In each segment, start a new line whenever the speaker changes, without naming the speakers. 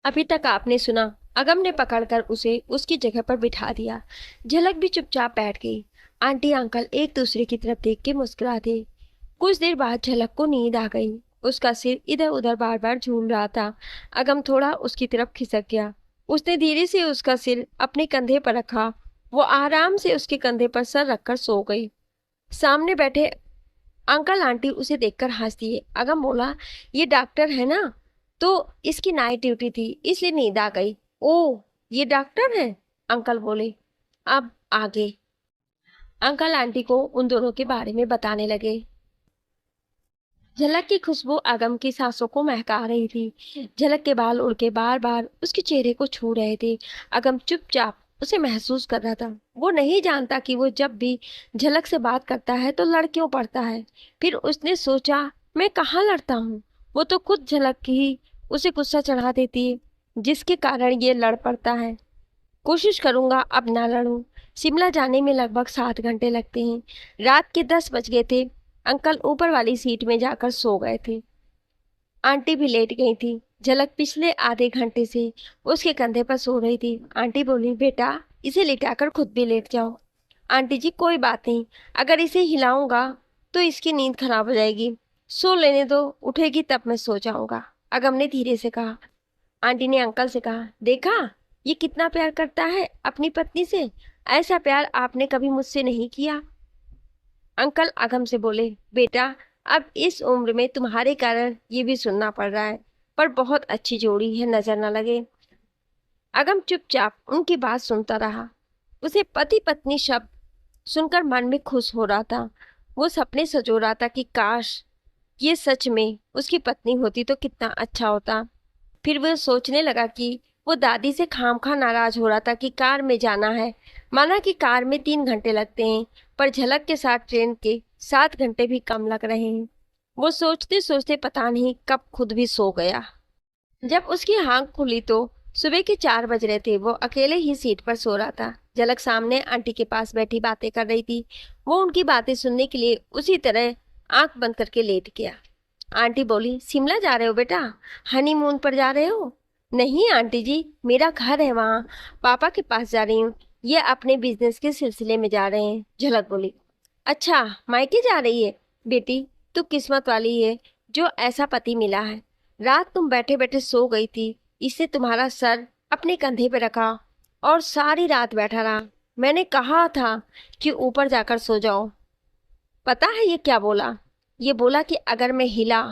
अभी तक आपने सुना। अगम ने पकड़कर उसे उसकी जगह पर बिठा दिया। झलक भी चुपचाप बैठ गई। आंटी अंकल एक दूसरे की तरफ देख के मुस्कुराते। कुछ देर बाद झलक को नींद आ गई। उसका सिर इधर उधर बार बार झूम रहा था। अगम थोड़ा उसकी तरफ खिसक गया। उसने धीरे से उसका सिर अपने कंधे पर रखा। वो आराम से उसके कंधे पर सर रखकर सो गई। सामने बैठे अंकल आंटी उसे देखकर हंस दिए। अगम बोला, ये डॉक्टर है ना? तो इसकी नाइट ड्यूटी थी इसलिए नींद आ गई। ओ, ये डॉक्टर है? अंकल बोले। अब आगे अंकल आंटी को उन दोनों के बारे में बताने लगे। झलक की खुशबू अगम की सांसों को महका रही थी। झलक के बाल उड़ के बार बार उसके चेहरे को छू रहे थे। अगम चुपचाप उसे महसूस कर रहा था। वो नहीं जानता कि वो जब भी झलक से बात करता है तो लड़ क्यों पड़ता है। फिर उसने सोचा, मैं कहाँ लड़ता हूँ? वो तो खुद झलक की ही उसे गुस्सा चढ़ा देती है, जिसके कारण ये लड़ पड़ता है। कोशिश करूंगा अब ना लड़ूं। शिमला जाने में लगभग 7 घंटे लगते हैं। रात के 10 बज गए थे। अंकल ऊपर वाली सीट में जाकर सो गए थे। आंटी भी लेट गई थी। झलक पिछले आधे घंटे से उसके कंधे पर सो रही थी। आंटी बोली, बेटा इसे लेटाकर खुद भी लेट जाओ। आंटी जी कोई बात नहीं, अगर इसे हिलाऊंगा तो इसकी नींद खराब हो जाएगी। सो लेने दो, उठेगी तब मैं सो जाऊंगा। अगम ने धीरे से कहा। आंटी ने अंकल से कहा, देखा ये कितना प्यार करता है अपनी पत्नी से। ऐसा प्यार आपने कभी मुझसे नहीं किया। अंकल अगम से बोले, बेटा अब इस उम्र में तुम्हारे कारण ये भी सुनना पड़ रहा है, पर बहुत अच्छी जोड़ी है, नजर न लगे। अगम चुपचाप उनकी बात सुनता रहा। उसे पति पत्नी शब्द सुनकर मन में खुश हो रहा था। वो सपने सजो रहा था कि काश ये सच में उसकी पत्नी होती तो कितना अच्छा होता। फिर वो सोचने लगा कि वो दादी से खामखा नाराज हो रहा था कि कार में जाना है। माना कि कार में 3 घंटे लगते हैं, पर झलक के साथ ट्रेन के 7 घंटे भी कम लग रहे हैं। वो सोचते सोचते पता नहीं कब खुद भी सो गया। जब उसकी आंख खुली तो सुबह के 4 बज रहे थे। वो अकेले ही सीट पर सो रहा था। झलक सामने आंटी के पास बैठी बातें कर रही थी। वो उनकी बातें सुनने के लिए उसी तरह आंख बंद करके लेट गया। आंटी बोली, शिमला जा रहे हो बेटा? हनीमून पर जा रहे हो? नहीं आंटी जी, मेरा घर है वहाँ, पापा के पास जा रही हूँ। ये अपने बिजनेस के सिलसिले में जा रहे हैं। झलक बोली, अच्छा मायके जा रही है? बेटी तू किस्मत वाली है जो ऐसा पति मिला है। रात तुम बैठे बैठे सो गई थी, इससे तुम्हारा सर अपने कंधे पे रखा और सारी रात बैठा रहा। मैंने कहा था कि ऊपर जाकर सो जाओ। पता है ये क्या बोला? ये बोला कि अगर मैं हिला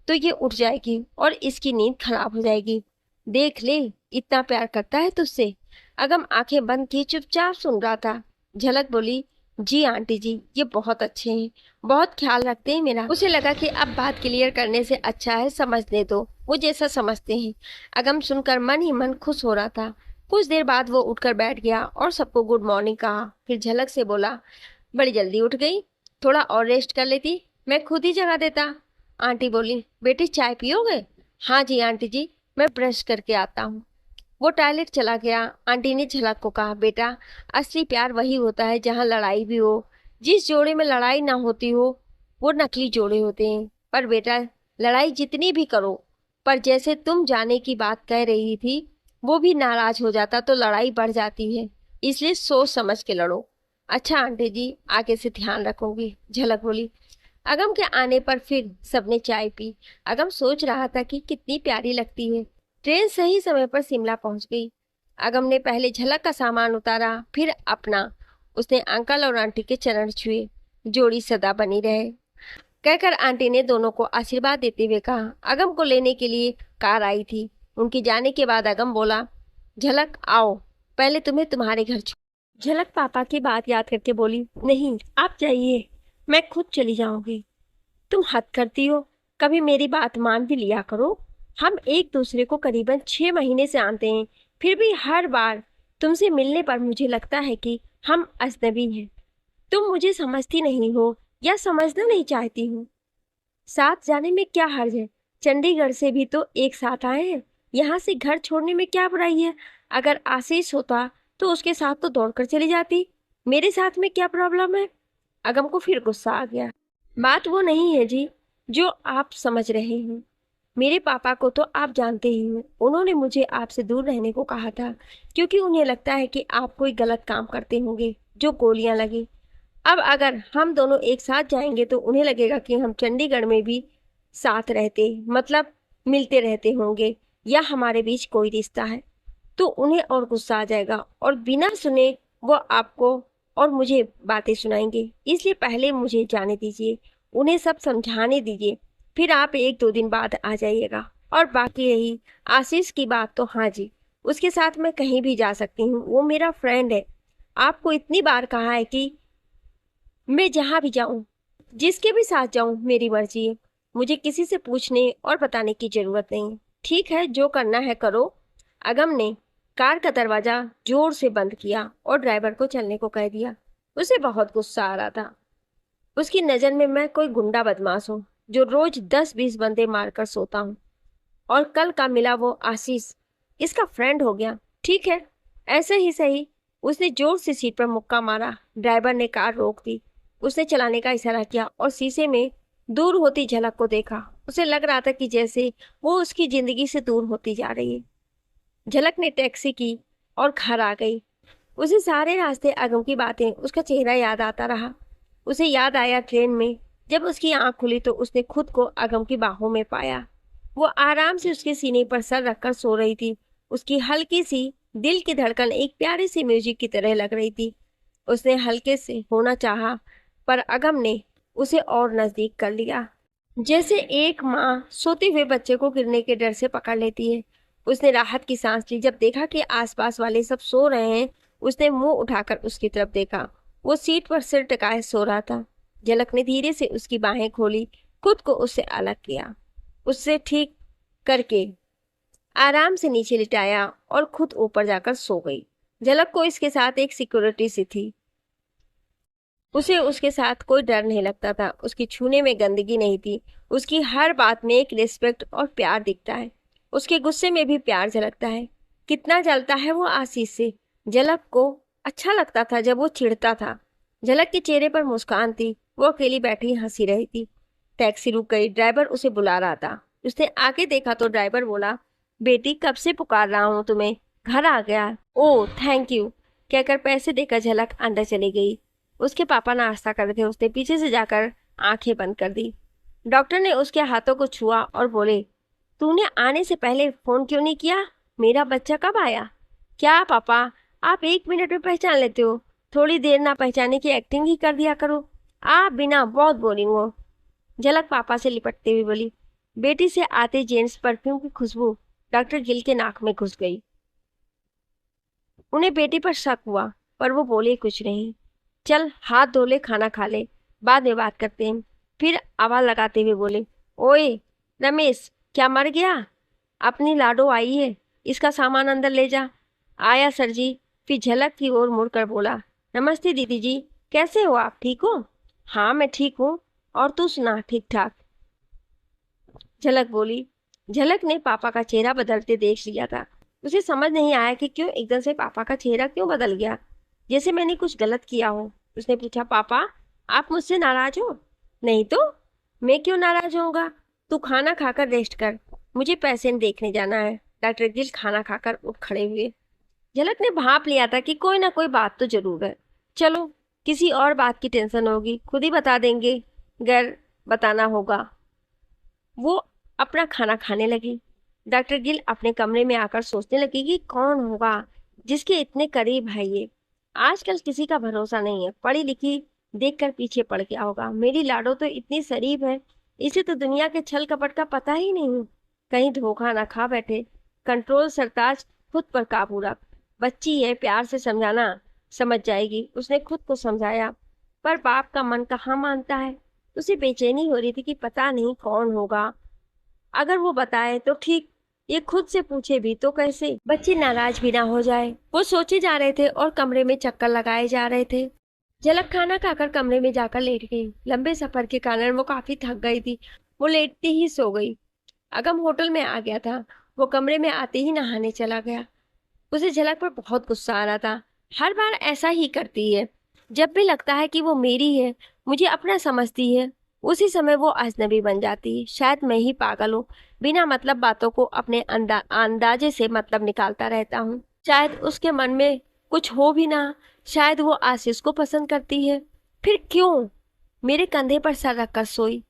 तो ये उठ जाएगी और इसकी नींद खराब हो जाएगी। देख ले, इतना प्यार करता है तुझसे। अगम आंखें बंद किए चुपचाप सुन रहा था। झलक बोली, जी आंटी जी, ये बहुत अच्छे हैं, बहुत ख्याल रखते हैं मेरा। उसे लगा कि अब बात क्लियर करने से अच्छा है समझने दो, वो जैसा समझते हैं। अगम सुनकर मन ही मन खुश हो रहा था। कुछ देर बाद वो उठकर बैठ गया और सबको गुड मॉर्निंग कहा। फिर झलक से बोला, बड़ी जल्दी उठ गई, थोड़ा और रेस्ट कर लेती, मैं खुद ही जगा देता। आंटी बोली, बेटी चाय पियोगे? हाँ जी आंटी जी, मैं ब्रश करके आता हूँ। वो टॉयलेट चला गया। आंटी ने झलक को कहा, बेटा असली प्यार वही होता है जहाँ लड़ाई भी हो। जिस जोड़े में लड़ाई ना होती हो वो नकली जोड़े होते हैं। पर बेटा लड़ाई जितनी भी करो, पर जैसे तुम जाने की बात कह रही थी, वो भी नाराज हो जाता तो लड़ाई बढ़ जाती है। इसलिए सोच समझ के लड़ो। अच्छा आंटी जी, आगे से ध्यान रखूंगी। झलक बोली। अगम के आने पर फिर सबने चाय पी। अगम सोच रहा था कि कितनी प्यारी लगती है। ट्रेन सही समय पर शिमला पहुंच गई। अगम ने पहले झलक का सामान उतारा, फिर अपना। उसने अंकल और आंटी के चरण छुए। जोड़ी सदा बनी रहे कहकर आंटी ने दोनों को आशीर्वाद देते हुए कहा। अगम को लेने के लिए कार आई थी। उनके जाने के बाद अगम बोला, झलक आओ, पहले तुम्हें तुम्हारे घर झलक पापा की बात याद करके बोली, नहीं आप जाइए, मैं खुद चली जाऊंगी। तुम हद करती हो, कभी मेरी बात मान भी लिया करो। हम एक दूसरे को करीबन 6 महीने से जानते हैं, फिर भी हर बार तुमसे मिलने पर मुझे लगता है कि हम अजनबी हैं। तुम मुझे समझती नहीं हो या समझना नहीं चाहती हो। साथ जाने में क्या हर्ज है? चंडीगढ़ से भी तो एक साथ आए हैं। यहाँ से घर छोड़ने में क्या बुराई है? अगर आशीष होता तो उसके साथ तो दौड़कर चली जाती। मेरे साथ में क्या प्रॉब्लम है? अगम को फिर गुस्सा आ गया। बात वो नहीं है जी जो आप समझ रहे हैं। मेरे पापा को तो आप जानते ही हैं, उन्होंने मुझे आपसे दूर रहने को कहा था, क्योंकि उन्हें लगता है कि आप कोई गलत काम करते होंगे जो गोलियां लगी। अब अगर हम दोनों एक साथ जाएंगे तो उन्हें लगेगा कि हम चंडीगढ़ में भी साथ रहते, मतलब मिलते रहते होंगे, या हमारे बीच कोई रिश्ता है। तो उन्हें और गुस्सा आ जाएगा और बिना सुने वो आपको और मुझे बातें सुनाएंगे। इसलिए पहले मुझे जाने दीजिए, उन्हें सब समझाने दीजिए, फिर आप 1-2 दिन बाद आ जाइएगा। और बाकी रही आशीष की बात, तो हाँ जी, उसके साथ मैं कहीं भी जा सकती हूँ, वो मेरा फ्रेंड है। आपको इतनी बार कहा है कि मैं जहां भी जाऊं, जिसके भी साथ जाऊं, मेरी मर्जी है, मुझे किसी से पूछने और बताने की जरूरत नहीं। ठीक है, जो करना है करो। अगम ने कार का दरवाजा जोर से बंद किया और ड्राइवर को चलने को कह दिया। उसे बहुत गुस्सा आ रहा था। उसकी नजर में मैं कोई गुंडा बदमाश हूँ जो रोज 10-20 बंदे मारकर सोता हूँ, और कल का मिला वो आशीष इसका फ्रेंड हो गया। ठीक है, ऐसे ही सही। उसने जोर से सीट पर मुक्का मारा। ड्राइवर ने कार रोक दी। उसने चलाने का इशारा किया और शीशे में दूर होती झलक को देखा। उसे लग रहा था कि जैसे वो उसकी जिंदगी से दूर होती जा रही है। झलक ने टैक्सी की और घर आ गई। उसे सारे रास्ते अगम की बातें, उसका चेहरा याद आता रहा। उसे याद आया ट्रेन में जब उसकी आंख खुली तो उसने खुद को अगम की बाहों में पाया। वो आराम से उसके सीने पर सर रखकर सो रही थी। उसकी हल्की सी दिल की धड़कन एक प्यारी सी म्यूजिक की तरह लग रही थी। उसने हल्के से होना चाहा, पर अगम ने उसे और नजदीक कर लिया, जैसे एक माँ सोते हुए बच्चे को गिरने के डर से पकड़ लेती है। उसने राहत की सांस ली जब देखा कि आसपास वाले सब सो रहे हैं। उसने मुंह उठाकर उसकी तरफ देखा। वो सीट पर सिर टिकाए सो रहा था। झलक ने धीरे से उसकी बाहें खोली, खुद को उससे अलग किया, उससे ठीक करके आराम से नीचे लिटाया और खुद ऊपर जाकर सो गई। झलक को इसके साथ एक सिक्योरिटी सी थी। उसे उसके साथ कोई डर नहीं लगता था। उसकी छूने में गंदगी नहीं थी। उसकी हर बात में एक रिस्पेक्ट और प्यार दिखता है। उसके गुस्से में भी प्यार झलकता है। कितना जलता है वो आशीष से। झलक को अच्छा लगता था जब वो चिढ़ता था। झलक के चेहरे पर मुस्कान थी। वो अकेली बैठी हंसी रही थी। टैक्सी रुक गई। ड्राइवर उसे बुला रहा था। उसने आके देखा तो ड्राइवर बोला, बेटी कब से पुकार रहा हूँ तुम्हें, घर आ गया। ओह थैंक यू, कहकर पैसे देकर झलक अंदर चली गई। उसके पापा नाश्ता कर रहे थे। उसने पीछे से जाकर आंखें बंद कर दी। डॉक्टर ने उसके हाथों को छुआ और बोले, तूने आने से पहले फोन क्यों नहीं किया? मेरा बच्चा कब आया? क्या पापा, आप 1 मिनट में पहचान लेते हो? थोड़ी देर ना पहचाने की एक्टिंग ही कर दिया करो। आप बिना बहुत बोरिंग हो। झलक पापा से लिपटते हुए बोली। बेटी से आते जेंट्स परफ्यूम की खुशबू डॉक्टर गिल के नाक में घुस गई। उन्हें बेटी पर शक हुआ, पर वो बोले कुछ नहीं। चल हाथ धो ले, खाना खा ले, बाद में बात करते हैं। फिर आवाज लगाते हुए बोले, ओए रमेश, क्या मर गया? अपनी लाडो आई है, इसका सामान अंदर ले जा। आया सर जी। फिर झलक की ओर मुड़कर बोला, नमस्ते दीदी जी, कैसे हो आप, ठीक हो? हाँ मैं ठीक हूँ, और तू सुना, ठीक ठाक? झलक बोली। झलक ने पापा का चेहरा बदलते देख लिया था। उसे समझ नहीं आया कि क्यों एकदम से पापा का चेहरा क्यों बदल गया, जैसे मैंने कुछ गलत किया हो। उसने पूछा, पापा आप मुझसे नाराज हो? नहीं तो मैं क्यों नाराज होऊंगा। तू खाना खाकर रेस्ट कर, मुझे पेशेंट देखने जाना है। डॉक्टर गिल खाना खाकर उठ खड़े हुए। झलक ने भाप लिया था कि कोई ना कोई बात तो जरूर है। चलो, किसी और बात की टेंशन होगी, खुद ही बता देंगे, घर बताना होगा। वो अपना खाना खाने लगी। डॉक्टर गिल अपने कमरे में आकर सोचने लगी कि कौन होगा जिसके इतने करीब है ये। आजकल किसी का भरोसा नहीं है। पढ़ी लिखी देखकर पीछे पड़ गया होगा। मेरी लाडो तो इतनी शरीफ है, इसे तो दुनिया के छल कपट का पता ही नहीं। कहीं धोखा ना खा बैठे। कंट्रोल सरताज, खुद पर काबू रख। बच्ची है, प्यार से समझाना, समझ जाएगी। उसने खुद को समझाया, पर बाप का मन कहाँ मानता है। उसे बेचैनी हो रही थी कि पता नहीं कौन होगा। अगर वो बताए तो ठीक, ये खुद से पूछे भी तो कैसे, बच्चे नाराज भी ना हो जाए। वो सोचे जा रहे थे और कमरे में चक्कर लगाए जा रहे थे। झलक खाना खाकर कमरे में जाकर लेट गई। लंबे सफर के कारण वो काफी थक गई थी। वो लेटते ही सो गई। अगम होटल में आ गया था। वो कमरे में आते ही नहाने चला गया। उसे झलक पर बहुत गुस्सा आ रहा था। हर बार ऐसा ही करती है। जब भी लगता है कि वो मेरी है, मुझे अपना समझती है, उसी समय वो अजनबी बन जाती। शायद मैं ही पागल हूँ, बिना मतलब बातों को अपने अंदाजे से मतलब निकालता रहता हूँ। शायद उसके मन में कुछ हो भी ना, शायद वो आशीष को पसंद करती है। फिर क्यों मेरे कंधे पर सर रखकर सोई?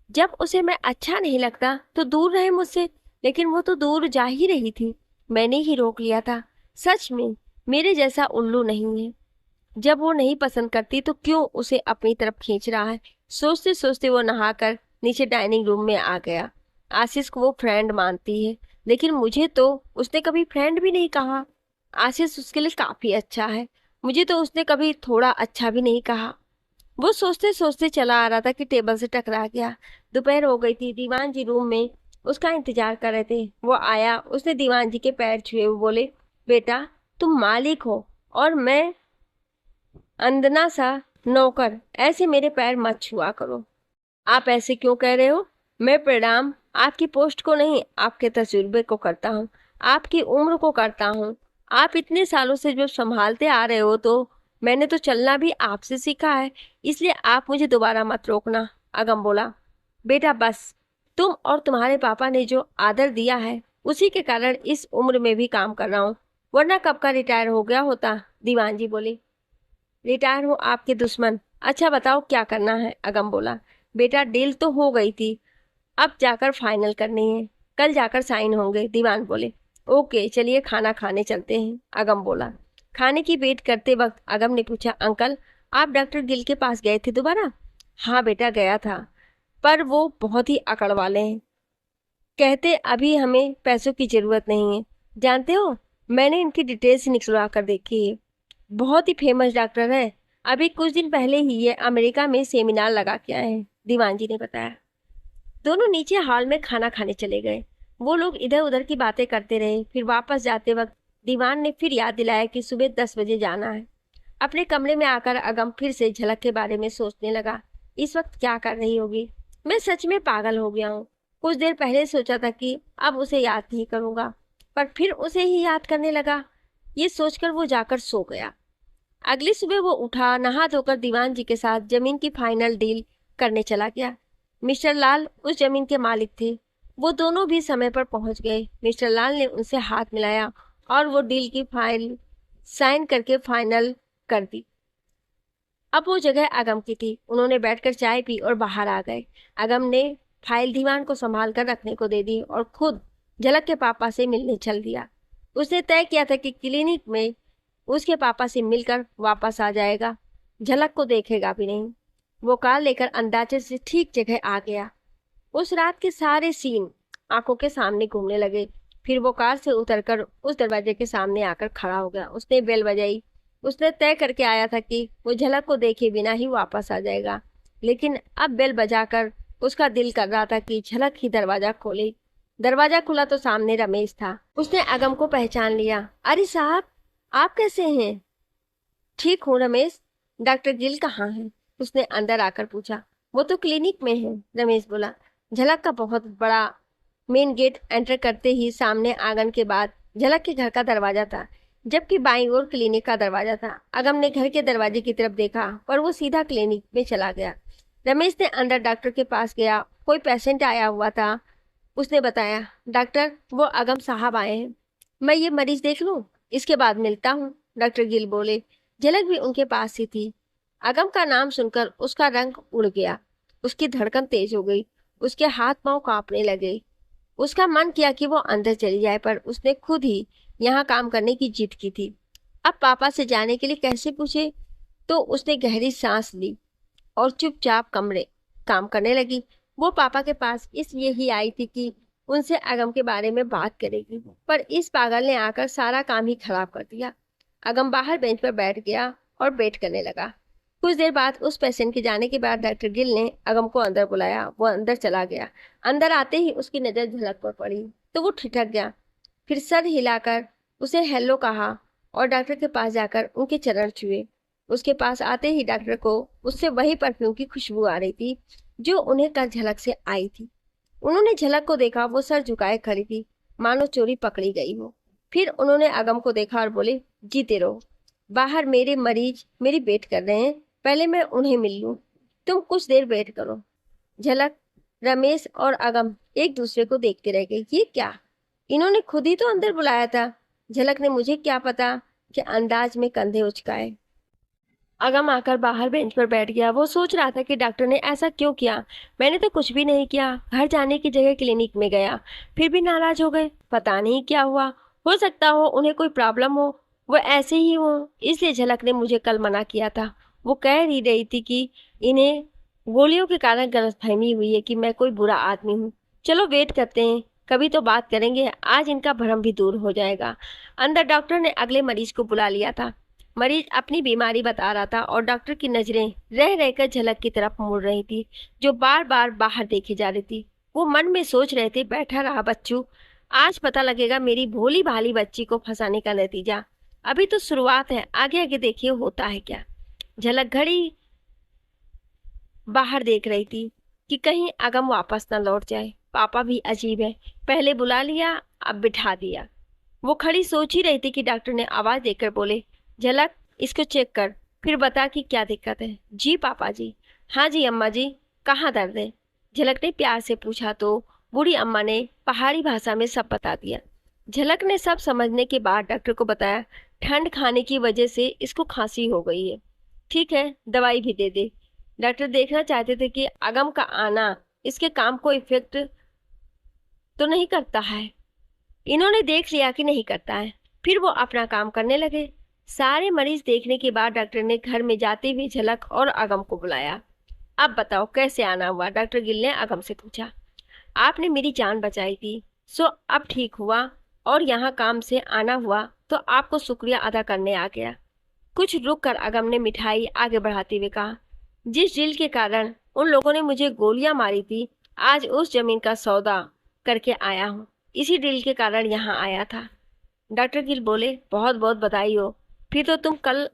जब उसे मैं अच्छा नहीं लगता तो दूर रहे मुझसे, लेकिन वो तो दूर जा ही रही थी। मैंने ही रोक लिया था। सच में मेरे जैसा उल्लू नहीं है। जब वो नहीं पसंद करती तो क्यों उसे अपनी तरफ खींच रहा है? सोचते सोचते वो नहाकर नीचे डाइनिंग रूम में आ गया। आशीष को वो फ्रेंड मानती है, लेकिन मुझे तो उसने कभी फ्रेंड भी नहीं कहा। आशीष उसके लिए काफी अच्छा है, मुझे तो उसने कभी थोड़ा अच्छा भी नहीं कहा। वो सोचते सोचते चला आ रहा था कि टेबल से टकरा गया। दोपहर हो गई थी। दीवान जी रूम में उसका इंतजार कर रहे थे। वो आया, उसने दीवान जी के पैर छुए। वो बोले, बेटा तुम मालिक हो और मैं अंदना सा नौकर, ऐसे मेरे पैर मत छुआ करो। आप ऐसे क्यों कह रहे हो? मैं प्रणाम आपकी पोस्ट को नहीं, आपके तजुर्बे को करता हूँ, आपकी उम्र को करता हूँ। आप इतने सालों से जो संभालते आ रहे हो, तो मैंने तो चलना भी आपसे सीखा है, इसलिए आप मुझे दोबारा मत रोकना। अगम बोला, बेटा बस, तुम और तुम्हारे पापा ने जो आदर दिया है उसी के कारण इस उम्र में भी काम कर रहा हूँ, वरना कब का रिटायर हो गया होता। दीवान जी बोले, रिटायर हो आपके दुश्मन। अच्छा बताओ क्या करना है? अगम बोला, बेटा डील तो हो गई थी, अब जाकर फाइनल करनी है, कल जाकर साइन होंगे। दीवान बोले, ओके चलिए खाना खाने चलते हैं। अगम बोला। खाने की वेट करते वक्त अगम ने पूछा, अंकल आप डॉक्टर गिल के पास गए थे दोबारा? हाँ बेटा गया था, पर वो बहुत ही अकड़ वाले हैं। कहते अभी हमें पैसों की जरूरत नहीं है। जानते हो, मैंने इनकी डिटेल्स निकलवा कर देखी है, बहुत ही फेमस डॉक्टर है। अभी कुछ दिन पहले ही ये अमेरिका में सेमिनार लगा के आए हैं। दीवान जी ने बताया। दोनों नीचे हॉल में खाना खाने चले गए। वो लोग इधर उधर की बातें करते रहे। फिर वापस जाते वक्त दीवान ने फिर याद दिलाया कि सुबह 10 बजे जाना है। अपने कमरे में आकर अगम फिर से झलक के बारे में सोचने लगा। इस वक्त क्या कर रही होगी? मैं सच में पागल हो गया हूँ। कुछ देर पहले सोचा था कि अब उसे याद नहीं करूंगा, पर फिर उसे ही याद करने लगा। ये सोचकर वो जाकर सो गया। अगली सुबह वो उठा, नहा धोकर दीवान जी के साथ जमीन की फाइनल डील करने चला गया। मिस्टर लाल उस जमीन के मालिक थे। वो दोनों भी समय पर पहुंच गए। मिस्टर लाल ने उनसे हाथ मिलाया और वो डील की फाइल साइन करके फाइनल कर दी। अब वो जगह अगम की थी। उन्होंने बैठकर चाय पी और बाहर आ गए। अगम ने फाइल दीवान को संभाल कर रखने को दे दी और खुद झलक के पापा से मिलने चल दिया। उसने तय किया था कि क्लिनिक में उसके पापा से मिलकर वापस आ जाएगा, झलक को देखेगा भी नहीं। वो कार लेकर अंदाजे से ठीक जगह आ गया। उस रात के सारे सीन आंखों के सामने घूमने लगे। फिर वो कार से उतरकर उस दरवाजे के सामने आकर खड़ा हो गया। उसने बेल बजाई। उसने तय करके आया था कि वो झलक को देखे बिना ही वापस आ जाएगा, लेकिन अब बेल बजाकर उसका दिल कर रहा था कि झलक ही दरवाजा खोले। दरवाजा खुला तो सामने रमेश था। उसने अगम को पहचान लिया। अरे साहब, आप कैसे हैं? ठीक हूँ रमेश। डॉक्टर गिल कहाँ है? उसने अंदर आकर पूछा। वो तो क्लिनिक में है, रमेश बोला। झलक का बहुत बड़ा मेन गेट एंटर करते ही सामने आंगन के बाद झलक के घर का दरवाजा था, जबकि बाईं ओर क्लिनिक का दरवाजा था। अगम ने घर के दरवाजे की तरफ देखा, पर वो सीधा क्लिनिक में चला गया। रमेश ने अंदर डॉक्टर के पास गया। कोई पेशेंट आया हुआ था। उसने बताया, डॉक्टर वो अगम साहब आए हैं। मैं ये मरीज देख लूं, इसके बाद मिलता हूँ, डॉक्टर गिल बोले। झलक भी उनके पास ही थी। अगम का नाम सुनकर उसका रंग उड़ गया। उसकी धड़कन तेज हो गई। उसके हाथ पांव कांपने लगे। उसका मन किया कि वो अंदर चली जाए, पर उसने खुद ही यहाँ काम करने की जिद की थी। अब पापा से जाने के लिए कैसे पूछे? तो उसने गहरी सांस ली और चुपचाप कमरे काम करने लगी। वो पापा के पास इसलिए ही आई थी कि उनसे अगम के बारे में बात करेगी, पर इस पागल ने आकर सारा काम ही खराब कर दिया। अगम बाहर बेंच पर बैठ गया और वेट करने लगा। कुछ देर बाद उस पेशेंट के जाने के बाद डॉक्टर गिल ने अगम को अंदर बुलाया। वो अंदर चला गया। अंदर आते ही उसकी नजर झलक पर पड़ी तो वो ठिठक गया। फिर सर हिलाकर उसे हेलो कहा और डॉक्टर के पास जाकर उनके चरण छुए। उसके पास आते ही डॉक्टर को उससे वही परफ्यूम की खुशबू आ रही थी जो उन्हें कल झलक से आई थी। उन्होंने झलक को देखा। वो सर झुकाए खड़ी थी, मानो चोरी पकड़ी गई हो। फिर उन्होंने अगम को देखा और बोले, जीते रहो। बाहर मेरे मरीज मेरी वेट कर रहे हैं, पहले मैं उन्हें मिल लूं। तुम कुछ देर वेट करो। झलक, रमेश और अगम एक दूसरे को देखते रह गए। ये क्या, इन्होंने खुद ही तो अंदर बुलाया था। झलक ने मुझे क्या पता कि अंदाज में कंधे उचकाए। अगम आकर बाहर बेंच पर बैठ गया। वो सोच रहा था कि डॉक्टर ने ऐसा क्यों किया। मैंने तो कुछ भी नहीं किया। घर जाने की जगह क्लिनिक में गया, फिर भी नाराज हो गए। पता नहीं क्या हुआ। हो सकता हो उन्हें कोई प्रॉब्लम हो, वो ऐसे ही हो। इसलिए झलक ने मुझे कल मना किया था। वो कह ही रही थी कि इन्हें गोलियों के कारण गलतफहमी हुई है कि मैं कोई बुरा आदमी हूँ। चलो वेट करते हैं, कभी तो बात करेंगे। आज इनका भ्रम भी दूर हो जाएगा। अंदर डॉक्टर ने अगले मरीज को बुला लिया था। मरीज अपनी बीमारी बता रहा था और डॉक्टर की नजरें रह रहकर झलक की तरफ मुड़ रही थी, जो बार बार बाहर देखी जा रही थी। वो मन में सोच रहे थे, बैठा रहा बच्चू, आज पता लगेगा मेरी भोली भाली बच्ची को फंसाने का नतीजा। अभी तो शुरुआत है, आगे आगे देखिए होता है क्या। झलक घड़ी बाहर देख रही थी कि कहीं अगम वापस न लौट जाए। पापा भी अजीब है, पहले बुला लिया, अब बिठा दिया। वो खड़ी सोच ही रही थी कि डॉक्टर ने आवाज देकर बोले, झलक इसको चेक कर, फिर बता कि क्या दिक्कत है। जी पापा जी। हाँ जी अम्मा जी, कहाँ दर्द है? झलक ने प्यार से पूछा तो बूढ़ी अम्मा ने पहाड़ी भाषा में सब बता दिया। झलक ने सब समझने के बाद डॉक्टर को बताया, ठंड खाने की वजह से इसको खांसी हो गई है। ठीक है, दवाई भी दे दे। डॉक्टर देखना चाहते थे कि अगम का आना इसके काम को इफेक्ट तो नहीं करता है। इन्होंने देख लिया कि नहीं करता है, फिर वो अपना काम करने लगे। सारे मरीज देखने के बाद डॉक्टर ने घर में जाते हुए झलक और अगम को बुलाया। अब बताओ कैसे आना हुआ? डॉक्टर गिल ने अगम से पूछा। आपने मेरी जान बचाई थी, सो अब ठीक हुआ, और यहाँ काम से आना हुआ तो आपको शुक्रिया अदा करने आ गया। कुछ रुक कर अगम ने मिठाई आगे बढ़ाते हुए कहा, जिस डील के कारण उन लोगों ने मुझे गोलियां मारी थी, आज उस जमीन का सौदा करके आया हूँ। इसी डील के कारण यहाँ आया था। डॉक्टर गिल बोले, बहुत बहुत बधाई हो। फिर तो तुम कल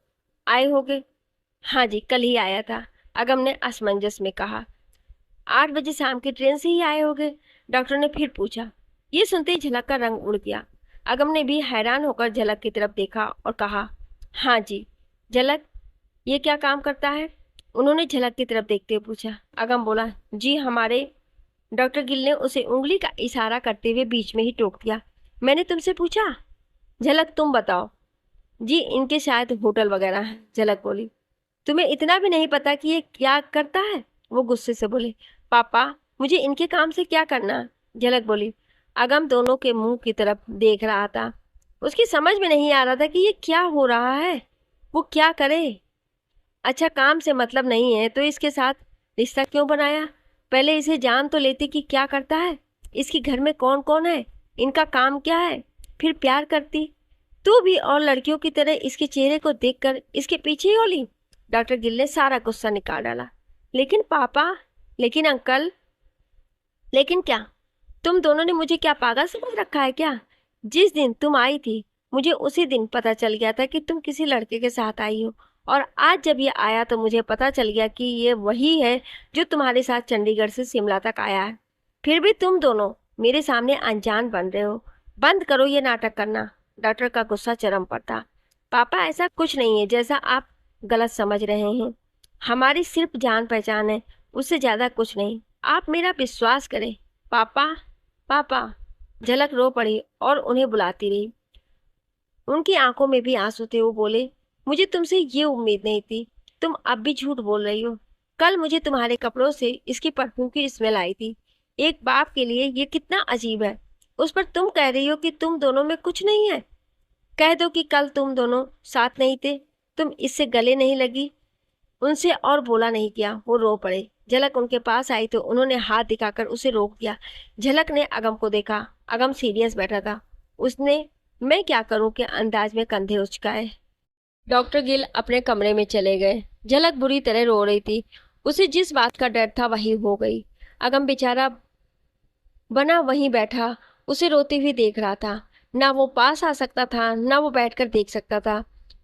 आए होगे? हाँ जी, कल ही आया था, अगम ने असमंजस में कहा। 8 बजे शाम की ट्रेन से ही आए होगे? डॉक्टर ने फिर पूछा। ये सुनते ही झलक का रंग उड़ गया। अगम ने भी हैरान होकर झलक की तरफ देखा और कहा, हाँ जी। झलक ये क्या काम करता है? उन्होंने झलक की तरफ देखते हुए पूछा। अगम बोला, जी हमारे। डॉक्टर गिल ने उसे उंगली का इशारा करते हुए बीच में ही टोक दिया। मैंने तुमसे पूछा? झलक तुम बताओ। जी इनके शायद होटल वगैरह है। झलक बोली, तुम्हें इतना भी नहीं पता कि ये क्या करता है? वो गुस्से से बोले, पापा मुझे इनके काम से क्या करना? झलक बोली। अगम दोनों के मुंह की तरफ देख रहा था। उसकी समझ में नहीं आ रहा था कि ये क्या हो रहा है, वो क्या करे। अच्छा, काम से मतलब नहीं है तो इसके साथ रिश्ता क्यों बनाया? पहले इसे जान तो लेती कि क्या करता है, इसके घर में कौन कौन है, इनका काम क्या है, फिर प्यार करती। तू भी और लड़कियों की तरह इसके चेहरे को देखकर इसके पीछे ही होली। डॉक्टर गिल ने सारा गुस्सा निकाल डाला। लेकिन पापा, लेकिन अंकल, लेकिन क्या? तुम दोनों ने मुझे क्या पागल समझ रखा है क्या? जिस दिन तुम आई थी, मुझे उसी दिन पता चल गया था कि तुम किसी लड़के के साथ आई हो, और आज जब ये आया तो मुझे पता चल गया कि ये वही है जो तुम्हारे साथ चंडीगढ़ से शिमला तक आया है। फिर भी तुम दोनों मेरे सामने अनजान बन रहे हो। बंद करो ये नाटक करना। डॉक्टर का गुस्सा चरम पर था। पापा ऐसा कुछ नहीं है जैसा आप गलत समझ रहे हैं। हमारी सिर्फ जान पहचान है, उससे ज्यादा कुछ नहीं। आप मेरा विश्वास करें। पापा, पापा। झलक रो पड़ी और उन्हें बुलाती रही। उनकी आंखों में भी आंसू थे। वो बोले, मुझे तुमसे ये उम्मीद नहीं थी। तुम अब भी झूठ बोल रही हो। कल मुझे तुम्हारे कपड़ों से इसकी परफ्यूम की स्मेल आई थी। एक बाप के लिए ये कितना अजीब है। उस पर तुम कह रही हो कि तुम दोनों में कुछ नहीं है। कह दो कि कल तुम दोनों साथ नहीं थे, तुम इससे गले नहीं लगी। उनसे और बोला नहीं किया। वो रो पड़े। झलक उनके पास आई तो उन्होंने हाथ दिखाकर उसे रोक दिया। झलक ने अगम को देखा। अगम सीरियस बैठा था। उसने मैं क्या करूं के अंदाज में कंधे उचकाए। डॉक्टर गिल अपने कमरे में चले गए। झलक बुरी तरह रो रही थी। उसे जिस बात का डर था वही हो गई। अगम बेचारा बना वहीं बैठा उसे रोती हुई देख रहा था। ना वो पास आ सकता था, ना वो बैठकर देख सकता था।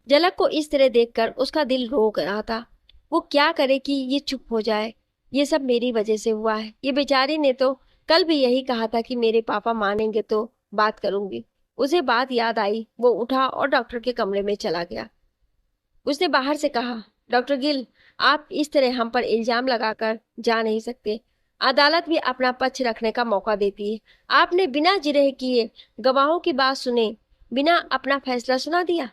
झलक को इस तरह देखकर उसका दिल रो रहा था। वो क्या करे कि ये चुप हो जाए। ये सब मेरी वजह से हुआ है। ये बेचारी ने तो कल भी यही कहा था कि मेरे पापा मानेंगे तो बात करूंगी। उसे बात याद आई। वो उठा और डॉक्टर के कमरे में चला गया। उसने बाहर से कहा, डॉक्टर गिल, आप इस तरह हम पर इल्जाम लगाकर जा नहीं सकते। अदालत भी अपना पक्ष रखने का मौका देती है। आपने बिना जिरह किए गवाहों की बात सुने बिना अपना फैसला सुना दिया।